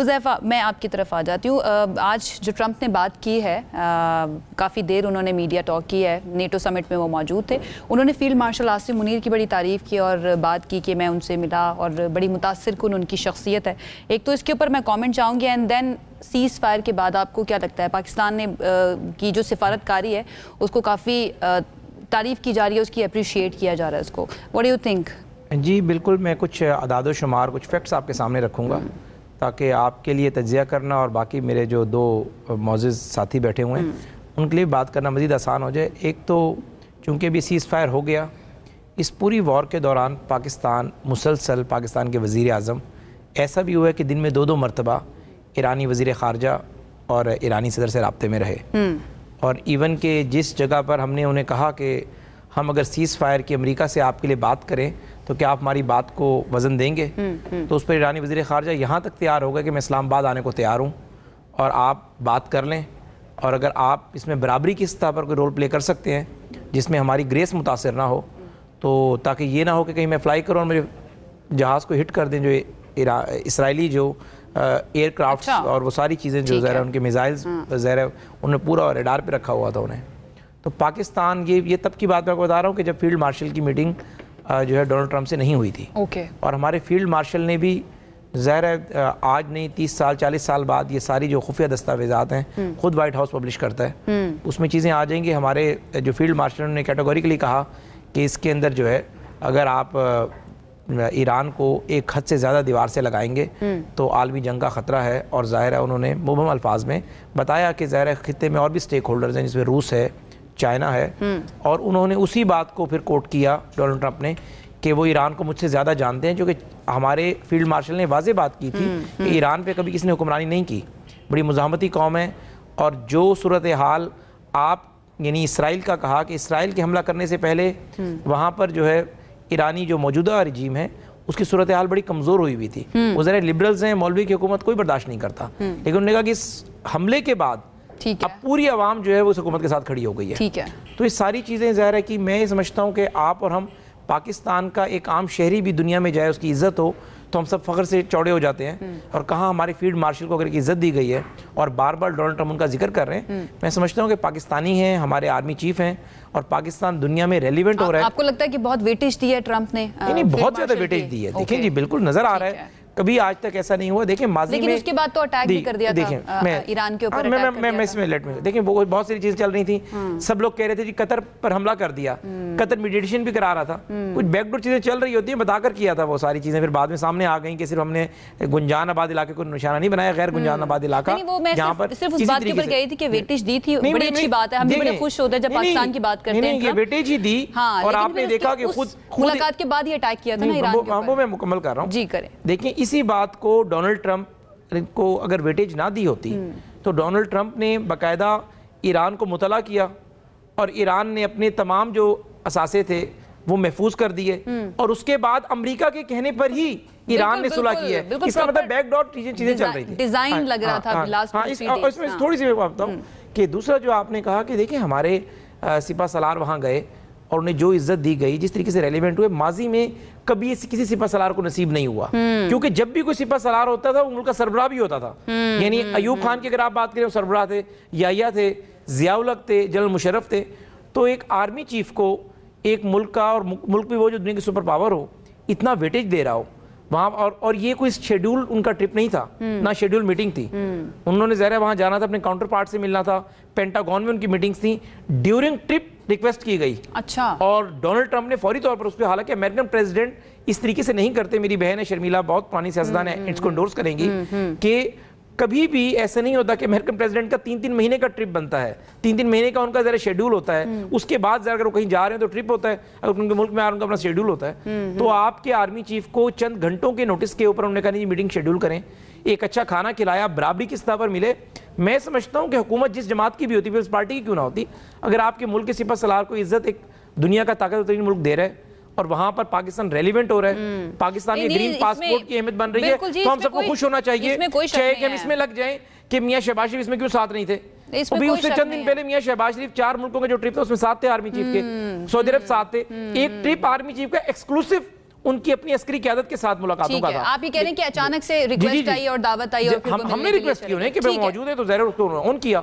حذیفہ میں آپ کی طرف آ جاتی ہوں. آج جو ٹرمپ نے بات کی ہے, کافی دیر انہوں نے میڈیا ٹاک کی ہے, نیٹو سمٹ میں وہ موجود تھے, انہوں نے فیلڈ مارشل عاصم منیر کی بڑی تعریف کی اور بات کی کہ میں ان سے ملا اور بڑی متاثر کن ان کی شخصیت ہے. ایک تو اس کے اوپر میں کامنٹ چاہوں گی, اینڈ دین سیز فائر کے بعد آپ کو کیا لگتا ہے پاکستان نے کی جو سفارت کاری ہے اس کو کافی تعریف کی جا رہی ہے, اس کی اپریشیٹ کیا جا رہا ہے اس کو, واٹ ڈو یو تھنک؟ جی بالکل, میں کچھ اعداد و شمار کچھ فیکٹس آپ کے سامنے رکھوں گا تاکہ آپ کے لیے تجزیہ کرنا اور باقی میرے جو دو معزز ساتھی بیٹھے ہوئے ہیں ان کے لیے بات کرنا مزید آسان ہو جائے. ایک تو چونکہ ابھی سیز فائر ہو گیا, اس پوری وار کے دوران پاکستان مسلسل, پاکستان کے وزیر اعظم ایسا بھی ہوا ہے کہ دن میں 2 مرتبہ ایرانی وزیر خارجہ اور ایرانی صدر سے رابطے میں رہے, اور ایون کہ جس جگہ پر ہم نے انہیں کہا کہ ہم اگر سیز فائر کی امریکہ سے آپ کے لیے بات کریں تو کیا آپ ہماری بات کو وزن دیں گے, تو اس پر ایرانی وزیر خارجہ یہاں تک تیار ہو گئے کہ میں اسلام آباد آنے کو تیار ہوں اور آپ بات کر لیں, اور اگر آپ اس میں برابری کی سطح پر کوئی رول پلے کر سکتے ہیں جس میں ہماری گریس متاثر نہ ہو, تو تاکہ یہ نہ ہو کہ کہیں میں فلائی کروں اور میرے جہاز کو ہٹ کر دیں جو اسرائیلی جو ایئر کرافٹس اور وہ ساری چیزیں جو ظاہر ہے ان کے میزائلز ظاہر ہے انہوں نے پورا ریڈار پہ رکھا ہوا تھا انہیں. تو پاکستان یہ تب کی بات میں آپ کو بتا رہا ہوں کہ جب فیلڈ مارشل کی میٹنگ جو ہے ڈونلڈ ٹرمپ سے نہیں ہوئی تھی, اور ہمارے فیلڈ مارشل نے بھی ظاہر ہے آج نہیں 30 سال 40 سال بعد یہ ساری جو خفیہ دستاویزات ہیں خود وائٹ ہاؤس پبلش کرتا ہے, اس میں چیزیں آ جائیں گی. ہمارے جو فیلڈ مارشل نے کیٹیگوریکلی کہا کہ اس کے اندر جو ہے اگر آپ ایران کو ایک حد سے زیادہ دیوار سے لگائیں گے تو عالمی جنگ کا خطرہ ہے, اور ظاہر ہے انہوں نے مبہم الفاظ میں بتایا کہ ظاہر ہے خطے میں اور بھی سٹیک ہولڈرز ہیں جس میں روس ہے, چائنا ہے, اور انہوں نے اسی بات کو پھر کوٹ کیا ڈونلڈ ٹرمپ نے کہ وہ ایران کو مجھ سے زیادہ جانتے ہیں, جو کہ ہمارے فیلڈ مارشل نے واضح بات کی تھی کہ ایران پہ کبھی کسی نے حکمرانی نہیں کی, بڑی مزاحمتی قوم ہے, اور جو صورتحال آپ یعنی اسرائیل کا کہا کہ اسرائیل کے حملہ کرنے سے پہلے وہاں پر جو ہے ایرانی جو موجودہ رجیم ہے اس کی صورتحال بڑی کمزور ہوئی تھی, وہ ذرا لبرلز ہیں, مولوی کی حکومت کوئی برداشت نہیں کرتا, لیکن انہوں نے کہا کہ اس حملے کے بعد اب پوری عوام جو ہے وہ اس حکومت کے ساتھ کھڑی ہو گئی ہے. تو یہ ساری چیزیں ظاہر ہے کہ میں یہ سمجھتا ہوں کہ آپ اور ہم پاکستان کا ایک عام شہری بھی دنیا میں جائے اس کی عزت ہو تو ہم سب فخر سے چوڑے ہو جاتے ہیں, اور کہاں ہمارے فیلڈ مارشل کو اگر ایک عزت دی گئی ہے اور بار بار ڈونلڈ ٹرمپ ان کا ذکر کر رہے ہیں, میں سمجھتا ہوں کہ پاکستانی ہیں, ہمارے آرمی چیف ہیں, اور پاکستان دنیا میں ریلیونٹ ہو رہا ہے. آپ کو لگتا ہے کہ بہت ویٹیج دی ہے ٹرمپ نے؟ نہیں, بہت زیادہ ویٹیج دی ہے. دیکھیں جی بالکل نظر آ رہا ہے, کبھی آج تک ایسا نہیں ہوا. دیکھیں ماضی میں, لیکن اس کے بعد تو اٹیک بھی کر دیا تھا ایران کے اوپر, میں اس میں لیٹ میں دیکھیں بہت ساری چیزیں چل رہی تھیں, سب لوگ کہہ رہے تھے جی قطر پر حملہ کر دیا, قطر میڈیٹیشن بھی کرا رہا تھا, کچھ بیک ڈور چیزیں چل رہی ہوتی ہیں, بتا کر کیا تھا وہ ساری چیزیں, پھر بعد میں سامنے آ گئیں کہ صرف ہم نے گنجان آباد علاقے کو نشانہ نہیں بنایا, غیر گنجان آباد علاقہ جہاں پر صرف اس بات کے اوپر گئی تھی کہ ویٹیج دی تھی. بڑی اچھی بات ہے, ہم بھی بڑے خوش ہوتے ہیں جب پاکستان کی بات کرتے ہیں. یہ ویٹیج ہی دی, اور آپ نے دیکھا کہ خود ملاقات کے بعد یہ اٹیک کیا تھا نا ایران کے اوپر. وہ میں مکمل کر رہا ہوں. جی کریں. دیکھیں اسی بات کو ڈونلڈ ٹرمپ کو اگر ویٹیج نہ دی ہوتی تو ڈونلڈ ٹرمپ نے باقاعدہ ایران کو مطلع کیا, اور ایران نے اپنے تمام جو اثاثے تھے وہ محفوظ کر دیے, اور اس کے بعد امریکہ کے کہنے پر ہی ایران نے صلح کی ہے. اس کا مطلب بیک ڈور چیزیں چل رہی تھیں, ڈیزائن لگ رہا تھا. اس میں تھوڑی سی میں بتاؤں کہ دوسرا جو آپ نے کہا کہ دیکھیں ہمارے سپہ سالار وہاں گئے اور انہیں جو عزت دی گئی, جس طریقے سے ریلیونٹ ہوئے, ماضی میں کبھی کسی سپہ سالار کو نصیب نہیں ہوا, کیونکہ جب بھی کوئی سپہ سالار ہوتا تھا وہ ملک کا سربراہ بھی ہوتا تھا. یعنی ایوب خان کی اگر آپ بات کریں وہ سربراہ تھے, یحییٰ تھے, ضیاء الحق تھے, جنرل مشرف تھے. تو ایک آرمی چیف کو ایک ملک کا, اور ملک بھی وہ جو دنیا کی سپر پاور ہو, اتنا ویٹیج دے رہا ہو وہاں, اور یہ کوئی شیڈول ان کا ٹرپ نہیں تھا, نہ شیڈول میٹنگ تھی. انہوں نے ظاہر ہے وہاں جانا تھا, اپنے کاؤنٹر پارٹ سے ملنا تھا, پینٹاگون میں ان کی میٹنگز تھیں, ڈیورنگ ٹرپ ریکویسٹ کی گئی. اچھا. اور ڈونلڈ ٹرمپ نے فوری طور پر اس پہ, حالانکہ امریکن پریزیڈنٹ اس طریقے سے نہیں کرتے, میری بہن ہے شرمیلا, بہت پرانی سیاستدان ہے, اس کو انڈورس کریں گی کہ کبھی بھی ایسا نہیں ہوتا کہ امریکن پریزیڈنٹ کا 3 مہینے کا ٹرپ بنتا ہے, 3 مہینے کا ان کا ذرا شیڈول ہوتا ہے, اس کے بعد ذرا اگر وہ کہیں جا رہے ہیں تو ٹرپ ہوتا ہے, اگر ان کے ملک میں آ رہے ہیں ان کا اپنا شیڈول ہوتا ہے. تو آپ کے آرمی چیف کو چند گھنٹوں کے نوٹس کے اوپر انہوں نے کہا نہیں میٹنگ شیڈول کریں, ایک اچھا کھانا کھلایا, برابری کی سطح پر ملے. میں سمجھتا ہوں کہ حکومت جس جماعت کی بھی ہوتی, پیپلز پارٹی کی کیوں نہ ہوتی, اگر آپ کے ملک کے سپہ سالار کو عزت ایک دنیا کا طاقتور ترین ملک دے رہا ہے اور وہاں پر پاکستان ریلیونٹ ہو رہا ہے, پاکستان کی گرین پاسپورٹ کی اہمیت بن رہی ہے, تو ہم سب کو خوش ہونا چاہیے, چاہے کہ ہم اس میں لگ جائیں کہ میاں شہباز شریف اس میں کیوں ساتھ نہیں تھے. ابھی اس سے چند دن پہلے میاں شہباز شریف 4 ملکوں کے جو ٹرپ تھا اس میں ساتھ تھے آرمی چیف کے, سعودی عرب ساتھ تھے. ایک ٹرپ آرمی چیف کا ایکسکلوسیو ان کی اپنی عسکری قیادت کے ساتھ ملاقاتوں کا تھا. آپ یہ کہہ رہے ہیں کہ اچانک سے ریکویسٹ آئی اور دعوت آئی اور ہم نے ریکویسٹ کی انہیں کہ وہ موجود ہے تو ظاہر ان کیا.